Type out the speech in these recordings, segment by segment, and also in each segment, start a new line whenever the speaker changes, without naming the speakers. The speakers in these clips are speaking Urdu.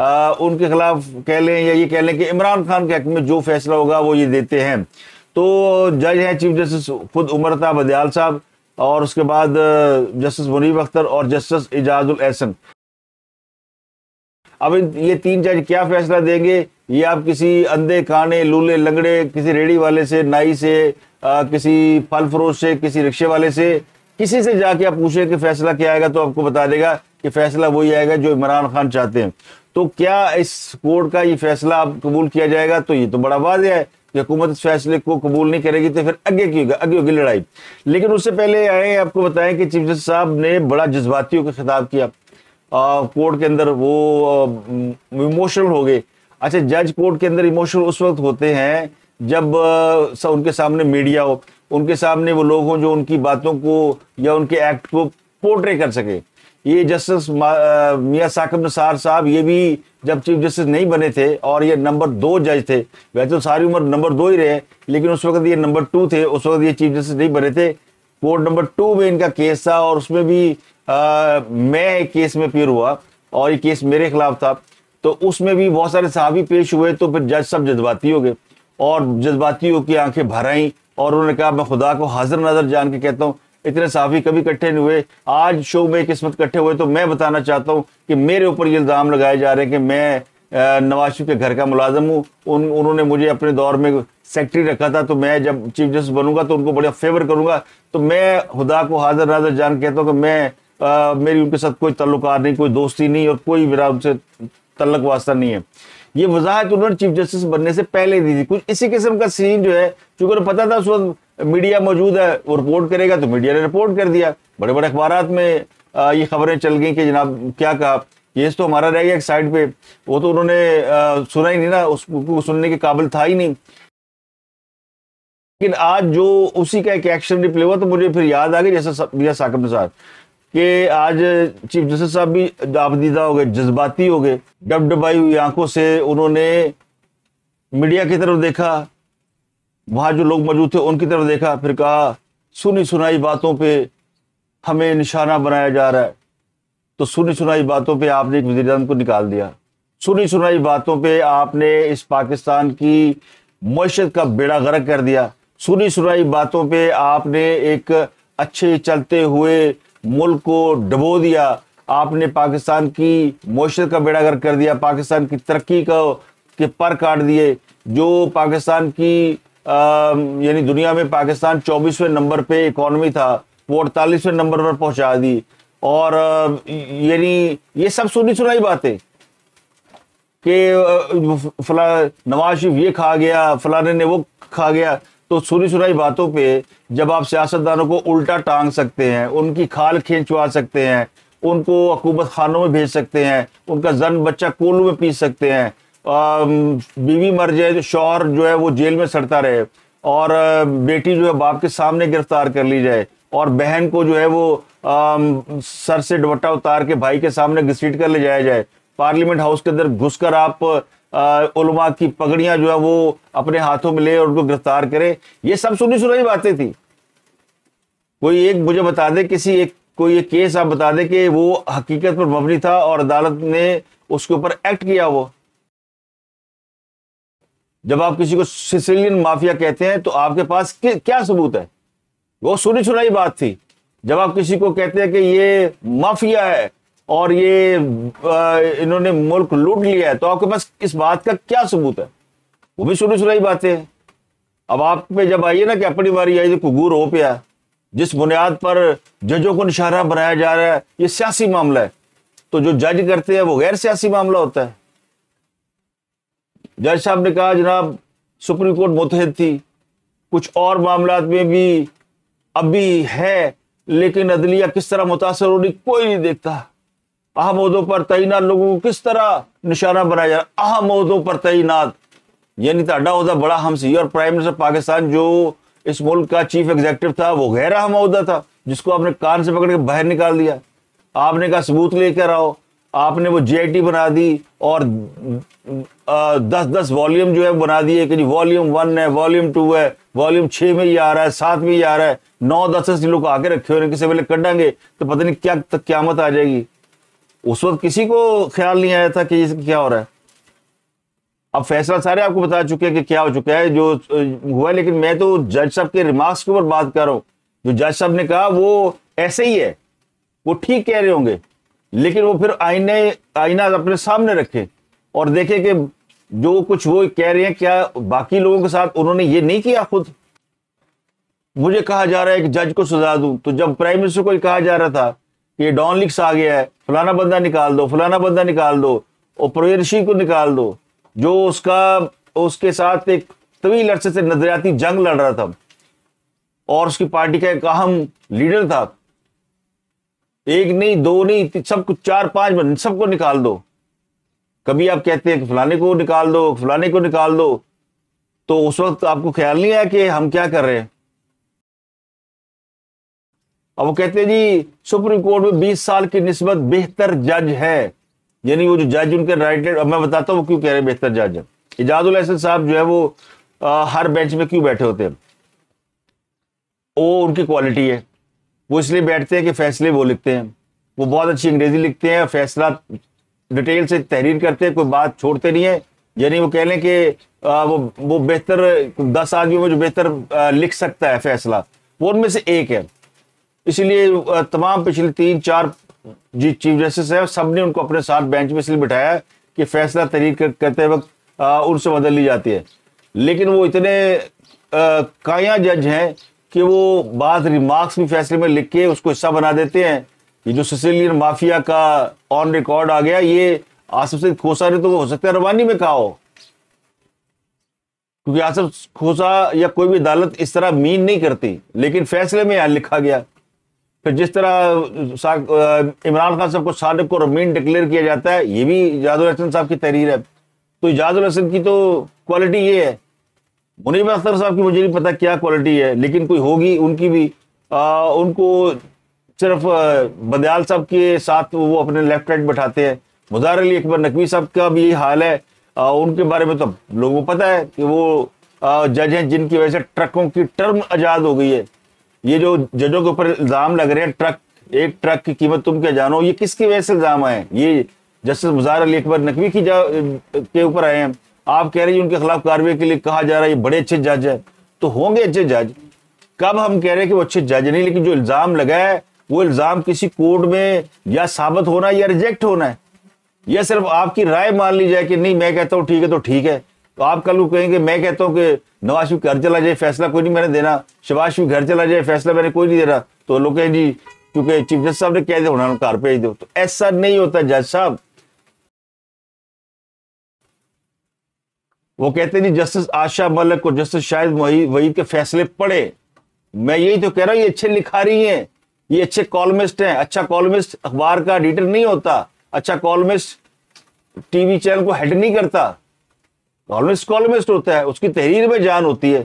ان کے خلاف کہہ لیں یا یہ کہہ لیں کہ عمران خان کے حق میں جو فیصلہ ہوگا وہ یہ دیتے ہیں. تو جج ہیں چیف جسٹس خود عمر تا بدیال صاحب, اور اس کے بعد جسٹس منیب اختر اور جسٹس اعجاز الاحسن. اب یہ 3 جج کیا فیصلہ دیں گے, یہ آپ کسی اندھے کانے لولے لنگڑے, کسی ریڑھی والے سے, نائی سے, کسی پھل فروش سے, کسی رکشے والے سے, کسی سے جا کے آپ پوچھیں کہ فیصلہ کیا آئے گا, تو آپ کو بتا دے گا کہ فیصلہ وہی آئے گا جو عمران خان چاہتے ہیں. تو کیا اس کورٹ کا یہ فیصلہ اب قبول کیا جائے گا؟ تو یہ تو بڑا واضح ہے کہ حکومت اس فیصلے کو قبول نہیں کرے گی, تو پھر آگے ہوگی لڑائی. لیکن اس سے پہلے آئے آپ کو بتائیں کہ چیف جسٹس صاحب نے بڑا جذباتی ہو کے خطاب کیا کورٹ کے اندر, وہ ایموشنل ہو گئے. اچھا, جج کورٹ کے اندر ایموشنل اس وقت ہوتے ہیں جب ان کے سامنے میڈیا ہو, ان کے سامنے وہ لوگ ہوں جو ان کی باتوں کو یا ان کے ایکٹ کو پورٹرے کر سکے. یہ جسٹس میاں ثاقب نثار صاحب, یہ بھی جب چیف جسٹس نہیں بنے تھے اور یہ نمبر 2 جج تھے, ویسے تو ساری عمر نمبر 2 ہی رہے, لیکن اس وقت یہ نمبر 2 تھے, اس وقت یہ چیف جسٹس نہیں بنے تھے. کورٹ نمبر 2 میں ان کا کیس تھا, اور اس میں بھی میں ایک کیس میں اپیئر ہوا, اور یہ کیس میرے خلاف تھا. تو اس میں بھی بہت سارے صحافی پیش ہوئے, تو پھر جج سب جذباتی ہو گئے, اور جذباتی ہو کے آنکھیں بھر آئیں, اور انہوں نے کہا میں خدا کو حاضر نظر جان کے کہتا ہوں اتنے صحافی کبھی اکٹھے نہیں ہوئے, آج شو میں قسمت اکٹھے ہوئے. تو میں بتانا چاہتا ہوں کہ میرے اوپر یہ الزام لگائے جا رہے ہیں کہ میں نواز شریف کے گھر کا ملازم ہوں. انہوں نے مجھے اپنے دور میں سیکرٹری رکھا تھا, تو میں جب چیف جسٹس بنوں گا تو ان کو بڑا فیور کروں گا. تو میں خدا کو حاضر ناظر جان کہتا ہوں کہ میں میری ان کے ساتھ کوئی تعلقات نہیں, کوئی دوستی نہیں, اور کوئی میرا ان سے تعلق واسطہ نہیں ہے. یہ وضاحت انہوں نے چیف جسٹس بننے سے پہلے دی تھی. کچھ اسی قسم کا سین جو ہے, چونکہ انہیں پتا تھا اس وقت میڈیا موجود ہے, وہ رپورٹ کرے گا, تو میڈیا نے رپورٹ کر دیا. بڑے بڑے اخبارات میں یہ خبریں چل گئیں کہ جناب کیا کہا, کیس تو ہمارا رہ گیا ایک سائڈ پہ, وہ تو انہوں نے سنا ہی نہیں نا, اس کو سننے کے قابل تھا ہی نہیں. لیکن آج جو اسی کا ایک ایکشن ریپلے ہوا, تو مجھے پھر یاد آ گئی جیسا میاں ثاقب نثار, کہ آج چیف جسٹس صاحب بھی آبدیدہ ہو گئے, جذباتی ہو گئے, ڈبڈبائی ہوئی آنکھوں سے انہوں نے میڈیا کی طرف دیکھا, وہاں جو لوگ موجود تھے ان کی طرف دیکھا, پھر کہا سنی سنائی باتوں پہ ہمیں نشانہ بنایا جا رہا ہے. تو سنی سنائی باتوں پہ آپ نے ایک وزیر اعظم کو نکال دیا, سنی سنائی باتوں پہ آپ نے اس پاکستان کی معیشت کا بیڑا غرق کر دیا, سنی سنائی باتوں پہ آپ نے ایک اچھے چلتے ہوئے ملک کو ڈبو دیا, آپ نے پاکستان کی معیشت کا بیڑا غرق کر دیا, پاکستان کی ترقی کے پر کاٹ دیے. جو پاکستان کی یعنی دنیا میں پاکستان 24ویں نمبر پہ اکانومی تھا, وہ 48ویں نمبر پر پہنچا دی. اور یعنی یہ سب سنی سنائی باتیں کہ فلاں نواز شریف یہ کھا گیا, فلاں نے وہ کھا گیا. تو سنی سنائی باتوں پہ جب آپ سیاستدانوں کو الٹا ٹانگ سکتے ہیں, ان کی کھال کھینچوا سکتے ہیں, ان کو حکومت خانوں میں بھیج سکتے ہیں, ان کا زن بچہ کولو میں پیس سکتے ہیں, بیوی مر جائے تو شوہر جو ہے وہ جیل میں سڑتا رہے, اور بیٹی جو ہے باپ کے سامنے گرفتار کر لی جائے, اور بہن کو جو ہے وہ سر سے دوپٹہ اتار کے بھائی کے سامنے گھسیٹ کر لے جایا جائے, پارلیمنٹ ہاؤس کے اندر گھس کر آپ علماء کی پگڑیاں جو ہے وہ اپنے ہاتھوں میں لے اور ان کو گرفتار کرے. یہ سب سنی سنائی باتیں تھی. کوئی ایک مجھے بتا دے, کوئی ایک کیس آپ بتا دے کہ وہ حقیقت پر مبنی تھا اور عدالت نے اس کے اوپر ایکٹ کیا. وہ جب آپ کسی کو سسیلین مافیا کہتے ہیں تو آپ کے پاس کیا ثبوت ہے؟ وہ سنی سنائی بات تھی. جب آپ کسی کو کہتے ہیں کہ یہ مافیا ہے اور یہ انہوں نے ملک لوٹ لیا ہے, تو آپ کے پاس اس بات کا کیا ثبوت ہے؟ وہ بھی سنی سنائی باتیں ہیں. اب آپ پہ جب آئیے نا کہ اپنی باری آئی تو کگور ہو پیا, جس بنیاد پر ججوں کو نشانہ بنایا جا رہا ہے یہ سیاسی معاملہ ہے, تو جو جج کرتے ہیں وہ غیر سیاسی معاملہ ہوتا ہے. جج صاحب نے کہا جناب سپریم کورٹ متحد تھی, کچھ اور معاملات میں بھی ابھی ہے, لیکن عدلیہ کس طرح متاثر ہونی کوئی نہیں دیکھتا. اہم عہدوں پر تعینات لوگوں کو کس طرح نشانہ بنایا جا رہا ہے, اہم عہدوں پر تعینات, یعنی تہاڈا عہدہ بڑا اہم سی, اور پرائم منسٹر پاکستان جو اس ملک کا چیف ایگزیکٹو تھا وہ غیر اہم عہدہ تھا, جس کو آپ نے کان سے پکڑ کے باہر نکال دیا. آپ نے کہا ثبوت لے کر آؤ, آپ نے وہ جے آئی ٹی بنا دی, اور 10 والیوم جو ہے بنا دیے کہ جی والیوم 1 ہے, والیوم 2 ہے, والیوم 6 میں یہ آ رہا ہے, 7 میں یہ آ رہا ہے, 9-10 لوگ آگے رکھے ہوئے, کسی ویلے کڈیں گے تو پتہ نہیں کیا تک قیامت آ جائے گی. اس وقت کسی کو خیال نہیں آیا تھا کہ یہ کیا ہو رہا ہے. اب فیصلہ سارے آپ کو بتا چکے ہیں کہ کیا ہو چکا ہے جو ہوا ہے. لیکن میں تو جج صاحب کے ریمارکس کے اوپر بات کر رہا ہوں. جو جج صاحب نے کہا وہ ایسے ہی ہے, وہ ٹھیک کہہ رہے ہوں گے, لیکن وہ پھر آئینہ اپنے سامنے رکھے اور دیکھے کہ جو کچھ وہ کہہ رہے ہیں کیا باقی لوگوں کے ساتھ انہوں نے یہ نہیں کیا. خود مجھے کہا جا رہا ہے کہ جج کو سزا دوں, تو جب پرائم منسٹر کو کہا جا رہا تھا کہ یہ ڈان لیکس آ گیا ہے, فلانا بندہ نکال دو, فلانا بندہ نکال دو, اور پرویز رشید کو نکال دو, جو اس کے ساتھ ایک طویل عرصے سے نظریاتی جنگ لڑ رہا تھا اور اس کی پارٹی کا ایک اہم لیڈر تھا, ایک نہیں دو نہیں سب کو 4-5 بند سب کو نکال دو. کبھی آپ کہتے ہیں کہ فلانے کو نکال دو, فلانے کو نکال دو, تو اس وقت آپ کو خیال نہیں آیا کہ ہم کیا کر رہے ہیں. اب وہ کہتے ہیں جی سپریم کورٹ میں 20 سال کی نسبت بہتر جج ہے, یعنی وہ جو جج ان کے رائٹ ہینڈ. اب میں بتاتا ہوں وہ کیوں کہہ رہے ہیں بہتر جج ہے. اعجاز الاحسن صاحب جو ہے وہ ہر بینچ میں کیوں بیٹھے ہوتے ہیں؟ وہ ان کی کوالٹی ہے, وہ اس لیے بیٹھتے ہیں کہ فیصلے وہ لکھتے ہیں, وہ بہت اچھی انگریزی لکھتے ہیں, فیصلہ ڈیٹیل سے تحریر کرتے ہیں, کوئی بات چھوڑتے نہیں ہیں. یعنی وہ کہہ لیں کہ وہ بہتر 10 آدمیوں میں جو بہتر لکھ سکتا ہے فیصلہ, وہ ان میں سے ایک ہے. اسی لیے تمام پچھلے 3-4 چیف جسٹس ہیں, سب نے ان کو اپنے ساتھ بینچ میں اس لیے بٹھایا کہ فیصلہ تحریر کرتے وقت ان سے مدد لی جاتی ہے. لیکن وہ اتنے کایا جج ہیں کہ وہ بعض ریمارکس بھی فیصلے میں لکھ کے اس کو حصہ بنا دیتے ہیں. یہ جو سسیلین مافیا کا آن ریکارڈ آ گیا, یہ آصف سعید کھوسا نے تو ہو سکتا ہے روانی میں کہا ہو, کیونکہ آصف کھوسا یا کوئی بھی عدالت اس طرح مین نہیں کرتی, لیکن فیصلے میں یہاں لکھا گیا. پھر جس طرح عمران خان صاحب کو صادق کو رمین ڈکلیئر کیا جاتا ہے, یہ بھی اعجاز الحسن صاحب کی تحریر ہے. تو اعجاز الحسن کی تو کوالٹی یہ ہے. منیب اختر صاحب کی مجھے نہیں پتا کیا کوالٹی ہے, لیکن کوئی ہوگی ان کی بھی. ان کو صرف بدیال صاحب کے ساتھ وہ اپنے لیفٹ رائٹ بٹھاتے ہیں. مظہر علی اکبر نقوی صاحب کا بھی یہی حال ہے. ان کے بارے میں تو لوگوں کو پتا ہے کہ وہ جج ہیں جن کی وجہ سے ٹرکوں کی ٹرم ایجاد ہو گئی ہے. یہ جو ججوں کے اوپر الزام لگ رہے ہیں, ایک ٹرک کی قیمت تم کیا جانو, یہ کس کی وجہ سے الزام آئے ہیں؟ یہ جسٹس مظہر علی اکبر نقوی کے اوپر آئے ہیں. آپ کہہ رہے ہیں ان کے خلاف کارروائی کے لیے کہا جا رہا ہے یہ بڑے اچھے جج ہیں. تو ہوں گے اچھے جج, کب ہم کہہ رہے ہیں کہ وہ اچھے جج نہیں, لیکن جو الزام لگا ہے وہ الزام کسی کورٹ میں یا ثابت ہونا یا ریجیکٹ ہونا ہے, یا صرف آپ کی رائے مان لی جائے کہ نہیں میں کہتا ہوں ٹھیک ہے تو ٹھیک ہے. تو آپ کل کو کہیں گے میں کہتا ہوں کہ نواز شریف گھر چلا جائے فیصلہ کوئی نہیں میں نے دینا, شہباز شریف گھر چلا جائے فیصلہ میں نے کوئی نہیں دینا, تو لوگ کہیں جی کیونکہ چیف جسٹس صاحب نے کہہ دیا انہوں نے گھر بھیج دو. تو ایسا نہیں ہوتا جج صاحب. وہ کہتے ہیں جی جسٹس عائشہ ملک اور جسٹس شاہد وحید کے فیصلے پڑھے. میں یہی تو کہہ رہا ہوں, یہ اچھے لکھاری ہیں, یہ اچھے کالمسٹ ہیں. اچھا کالمسٹ اخبار کا ایڈیٹر نہیں ہوتا, اچھا کالمسٹ ٹی وی چینل کو ہیڈ نہیں کرتا. کالمسٹ ہوتا ہے, اس کی تحریر میں جان ہوتی ہے.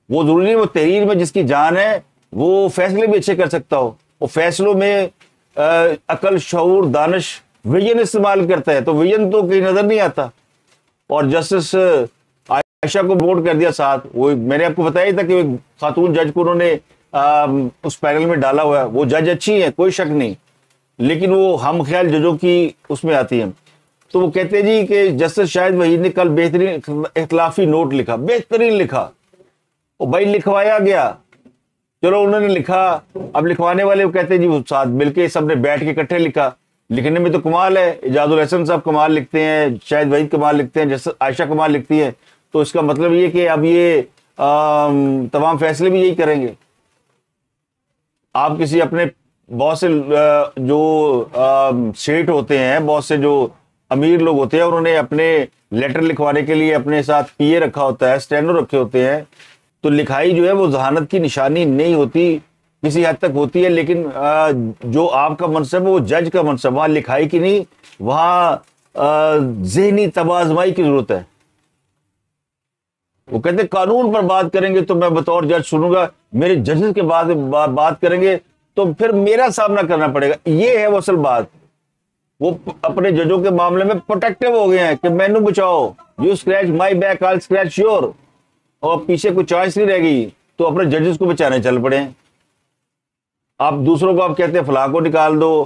وہ ضروری نہیں وہ تحریر میں جس کی جان ہے وہ فیصلے بھی اچھے کر سکتا ہو. وہ فیصلوں میں عقل, شعور, دانش, ویژن استعمال کرتا ہے, تو ویژن تو کہیں نظر نہیں آتا. اور جسٹس عائشہ کو ووٹ کر دیا ساتھ, وہ میں نے آپ کو بتایا تھا کہ خاتون جج کو انہوں نے اس پینل میں ڈالا ہوا ہے. وہ جج اچھی ہیں کوئی شک نہیں, لیکن وہ ہم خیال ججوں کی اس میں آتی ہیں. تو وہ کہتے ہیں جی کہ جسٹس شاہد وحید نے کل بہترین اختلافی نوٹ لکھا, بہترین لکھا. وہ بھائی لکھوایا گیا, چلو انہوں نے لکھا, اب لکھوانے والے وہ کہتے ہیں جی وہ ساتھ مل کے سب نے بیٹھ کے اکٹھے لکھا. لکھنے میں تو کمال ہے, اعجاز الحسن صاحب کمال لکھتے ہیں, شاہد وحید کمال لکھتے ہیں, جسٹس عائشہ کمال لکھتی ہے. تو اس کا مطلب یہ کہ اب یہ تمام فیصلے بھی یہی کریں گے. آپ کسی اپنے بہت سے جو سیٹ ہوتے ہیں, بہت سے جو امیر لوگ ہوتے ہیں, انہوں نے اپنے لیٹر لکھوانے کے لیے اپنے ساتھ پی اے رکھا ہوتا ہے, اسٹینڈر رکھے ہوتے ہیں. تو لکھائی جو ہے وہ ذہانت کی نشانی نہیں ہوتی, کسی حد تک ہوتی ہے, لیکن جو آپ کا منصب ہے وہ جج کا منصب, وہاں لکھائی کی نہیں, وہاں ذہنی توازمائی کی ضرورت ہے. وہ کہتے ہیں قانون پر بات کریں گے تو میں بطور جج سنوں گا, میرے ججز کے بعد بات کریں گے تو پھر میرا سامنا کرنا پڑے گا. یہ ہے وہ اصل بات. وہ اپنے ججوں کے معاملے میں پروٹیکٹیو ہو گئے ہیں کہ مینو بچاؤ, you scratch my back I scratch your, اور پیچھے کوئی چوائس نہیں رہ گئی, تو اپنے ججز کو بچانے چل پڑے ہیں. آپ دوسروں کو آپ کہتے ہیں فلاں کو نکال دو,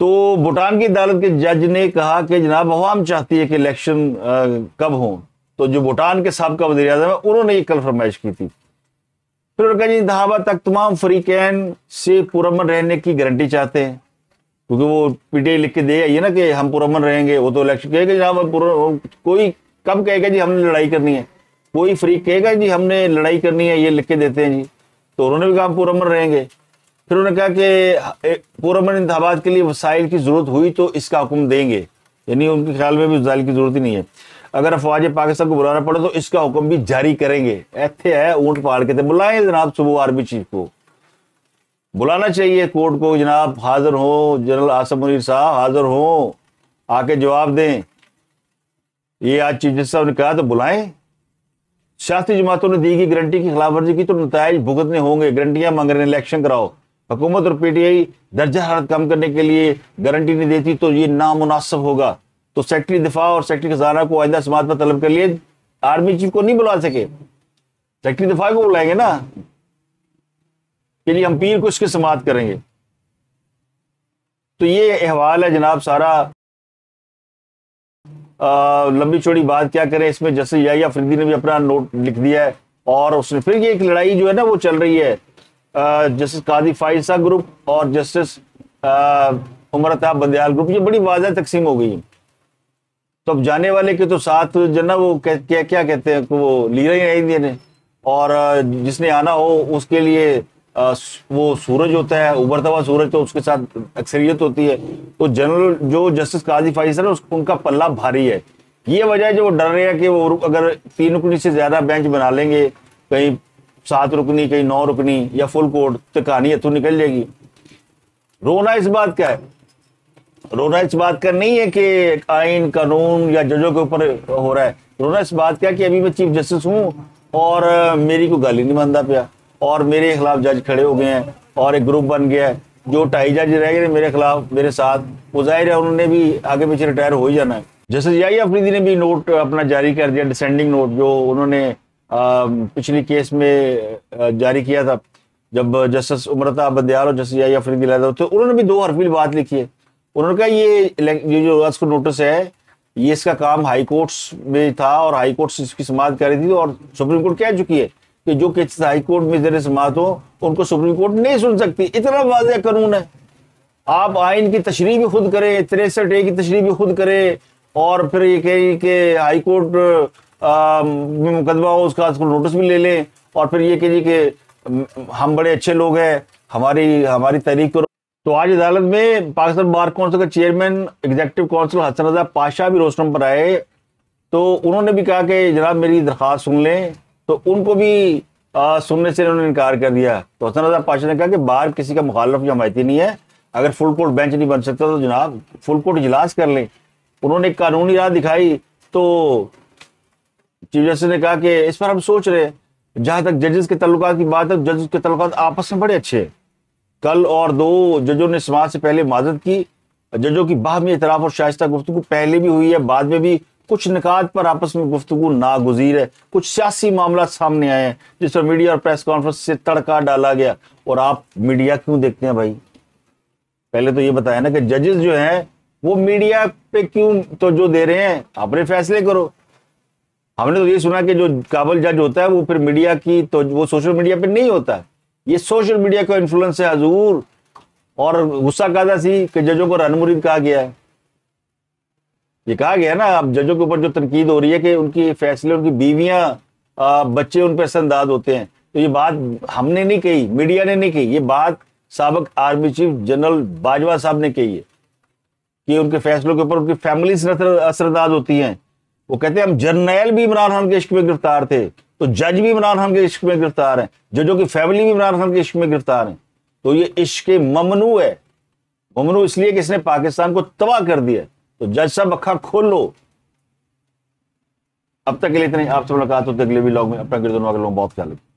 تو بھوٹان کی عدالت کے جج نے کہا کہ جناب عوام چاہتی ہے کہ الیکشن کب ہوں. تو جو بھوٹان کے سابقہ وزیر اعظم ہے انہوں نے یہ کل فرمائش کی تھی. پھر انہوں نے کہا جی انتخابات تک تمام فریقین سے پرامن رہنے کی گارنٹی چاہتے ہیں، کیونکہ وہ پی ٹی آئی لکھ کے دے آئی ہے نا کہ ہم پرامن رہیں گے. وہ تو الیکشن کہے گا جناب کوئی کب کہے گا جی ہم نے لڑائی کرنی ہے، کوئی فریق کہے گا جی ہم نے لڑائی کرنی ہے، یہ لکھ کے دیتے ہیں جی. تو انہوں نے بھی کہا ہم پرامن رہیں گے. پھر انہوں نے کہا کہ پرامن انتخابات کے لیے وسائل کی ضرورت ہوئی تو اس کا حکم دیں گے، یعنی ان کے خیال میں بھی وسائل کی ضرورت ہی نہیں ہے. اگر افواج پاکستان کو بلانا پڑے تو اس کا حکم بھی جاری کریں گے. ایتھے ہے اونٹ پاڑ کے تھے. بلائیں جناب صبح آرمی چیف کو، بلانا چاہیے کورٹ کو، جناب حاضر ہوں، جنرل آصف منیر صاحب حاضر ہوں، آ کے جواب دیں. یہ آج چیف جسٹس صاحب نے کہا تو بلائیں. سیاسی جماعتوں نے دی گئی گارنٹی کی خلاف ورزی کی تو نتائج بھگتنے ہوں گے. گارنٹیاں مانگ رہے ہیں، الیکشن کراؤ. حکومت اور پی ٹی آئی درجہ حرارت کم کرنے کے لیے گارنٹی نہیں دیتی تو یہ نامناسب ہوگا. تو سیکٹری دفاع اور سیکٹری خزانہ کو آئندہ سماعت پر طلب کر لیے. آرمی چیف کو نہیں بلا سکے، سیکٹری دفاع کو بلائیں گے نا کہ جی ہم پیر کو اس کے سماعت کریں گے. تو یہ احوال ہے جناب سارا. لمبی چوڑی بات کیا کریں، اس میں جسٹس یحییٰ افریدی نے بھی اپنا نوٹ لکھ دیا ہے. اور اس نے پھر یہ ایک لڑائی جو ہے نا وہ چل رہی ہے جسٹس قاضی فائز صاحب گروپ اور جسٹس عمر اتاب بندیال گروپ. یہ بڑی واضح تقسیم ہو گئی. تو اب جانے والے کے تو ساتھ جو نا وہ کیا کہتے ہیں کہ وہ لیڈر ہی نہیں دیے، اور جس نے آنا ہو اس کے لیے وہ سورج ہوتا ہے، ابھرتا ہوا سورج، تو اس کے ساتھ اکثریت ہوتی ہے. تو جنرل جو جسٹس قاضی فائز ہے ان کا پلہ بھاری ہے. یہ وجہ ہے جو وہ ڈر رہے ہیں کہ وہ اگر 3 رکنی سے زیادہ بینچ بنا لیں گے، کہیں 7 رکنی کہیں 9 رکنی یا فل کورٹ، تو کہانی اتو نکل جائے گی. رونا اس بات کا ہے، رونا اس بات کا نہیں ہے کہ آئین قانون یا ججوں کے اوپر ہو رہا ہے. رونا اس بات کا کہ ابھی میں چیف جسٹس ہوں اور میری کوئی گالی نہیں بنتا پیا، اور میرے خلاف جج کھڑے ہو گئے ہیں اور ایک گروپ بن گیا ہے. جو 2.5 جج رہ گئے میرے خلاف میرے ساتھ، وہ ظاہر ہے انہوں نے بھی آگے پیچھے ریٹائر ہو ہی جانا ہے. جسٹس یحییٰ افریدی نے بھی نوٹ اپنا جاری کر دیا، ڈسینڈنگ نوٹ، جو انہوں نے پچھلی کیس میں جاری کیا تھا جب جسٹس عمر اتاب بندیال اور جسٹس یحییٰ افریدی علیحدہ ہوتے. انہوں نے بھی 2 حرفی بات لکھی ہے. انہوں نے کہا یہ جو آج کو نوٹس ہے یہ اس کا کام ہائی کورٹس میں تھا اور ہائی کورٹس اس کی سماعت کر رہی تھی، اور سپریم کورٹ کہہ چکی ہے کہ جو کیسز ہائی کورٹ میں زیر سماعت ہو ان کو سپریم کورٹ نہیں سن سکتی. اتنا واضح قانون ہے. آپ آئین کی تشریح بھی خود کریں، 63A کی تشریح بھی خود کریں، اور پھر یہ کہیں کہ ہائی کورٹ میں مقدمہ ہو اس کا نوٹس بھی لے لیں، اور پھر یہ کہیے کہ ہم بڑے اچھے لوگ ہیں، ہماری تحریک کرو. تو آج عدالت میں پاکستان بار کونسل کا چیئرمین ایگزیکٹو کونسل حسن رضا پاشا بھی روسٹرم پر آئے. تو انہوں نے بھی کہا کہ جناب میری درخواست سن لیں، تو ان کو بھی سننے سے انہوں نے انکار کر دیا. تو حسن رضا پاشا نے کہا کہ بار کسی کا مخالف یا حمایتی نہیں ہے، اگر فل کورٹ بینچ نہیں بن سکتا تو جناب فل کورٹ اجلاس کر لیں. انہوں نے ایک قانونی راہ دکھائی. تو چیف جسٹس نے کہا کہ اس پر ہم سوچ رہے ہیں. جہاں تک ججز کے تعلقات کی بات ہے، ججز کے تعلقات آپس میں بڑے اچھے ہیں. کل اور 2 ججوں نے سماعت سے پہلے معذرت کی. ججوں کی باہمی اعتراف اور شائستہ گفتگو پہلے بھی ہوئی ہے، بعد میں بھی کچھ نکات پر آپس میں گفتگو ناگزیر ہے. کچھ سیاسی معاملات سامنے آئے ہیں جس پر میڈیا اور پریس کانفرنس سے تڑکا ڈالا گیا. اور آپ میڈیا کیوں دیکھتے ہیں بھائی؟ پہلے تو یہ بتایا نا کہ ججز جو ہیں وہ میڈیا پہ کیوں توجہ دے رہے ہیں؟ اپنے فیصلے کرو. ہم نے تو یہ سنا کہ جو قابل جج ہوتا ہے وہ پھر میڈیا کی تو وہ سوشل میڈیا پہ نہیں ہوتا. یہ سوشل میڈیا کا انفلوئنس ہے حضور. اور غصہ کادا سی کہ ججوں کو رن مرید کہا گیا ہے. یہ کہا گیا نا اب ججوں کے اوپر جو تنقید ہو رہی ہے کہ ان کی فیصلے، ان کی بیویاں بچے ان پہ اثر انداز ہوتے ہیں. تو یہ بات ہم نے نہیں کہی، میڈیا نے نہیں کہی، یہ بات سابق آرمی چیف جنرل باجوہ صاحب نے کہی ہے کہ ان کے فیصلوں کے اوپر ان کی فیملیز اثر انداز ہوتی ہیں. وہ کہتے ہیں ہم جرنیل بھی عمران خان کے عشق میں گرفتار تھے، تو جج بھی عمران خان کے عشق میں گرفتار ہیں، ججوں کی فیملی بھی عمران خان کے عشق میں گرفتار ہیں. تو یہ عشق ممنوع ہے. ممنوع اس لیے کہ اس نے پاکستان کو تباہ کر دیا. تو جج صاحب اکھا کھولو. اب تک کے لیے اتنے. آپ سے ملاقات ہوتی ہے اگلے ولاگ میں. اپنا گردن واگلوں بہت خیال رکھیں.